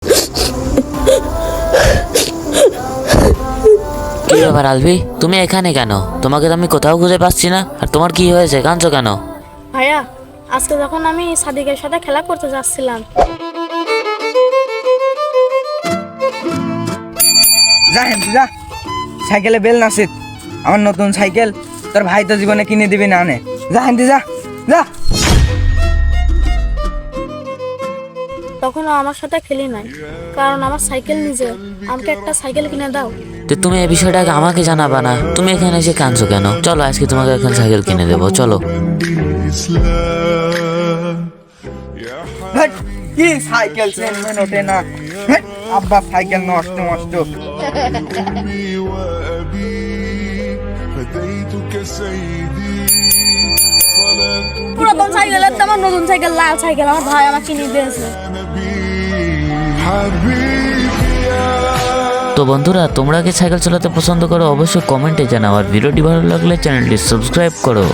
কি ব্যাপার আলভি, তুমি এখানে কেন? তোমাকে তো আমি কোথাও খুঁজে পাচ্ছি না। আর তোমার কি হয়েছে, কাঁদছো কেন? ভাইয়া, আজকে যখন আমি সাদিকের সাথে খেলা করতে যাচ্ছিলাম, যা হেন যা, সাইকেলে বেল নাসিত। আমার নতুন সাইকেল তোর ভাই তো জীবনে কিনে দিবি না আনে। যা হেন যা যা। তখন ও আমার সাথে খেলি নাই, কারণ আমার সাইকেল নিজে। আমাকে একটা সাইকেল কিনে দাও। তো তুমি এই বিষয়টাকে আমাকে জানাবা না? তুমি এখানে এসে কাঁদছো কেন? চলো আজকে তোমাকে এখন সাইকেল কিনে দেবো, চলো। হেট, কি সাইকেল চেনমেন ওঠে না। হেট, আব্বা সাইকেল নষ্ট নষ্ট। পুরাতন সাইকেলের তো আমার নতুন সাইকেল, লাল সাইকেল আমার ভাই আমার কিনে দিয়েছে। তো বন্ধুরা, তোমরা কি সাইকেল চালাতে পছন্দ করো? অবশ্যই কমেন্টে জানাও। আর ভিডিওটি ভালো লাগলে চ্যানেলটি সাবস্ক্রাইব করো।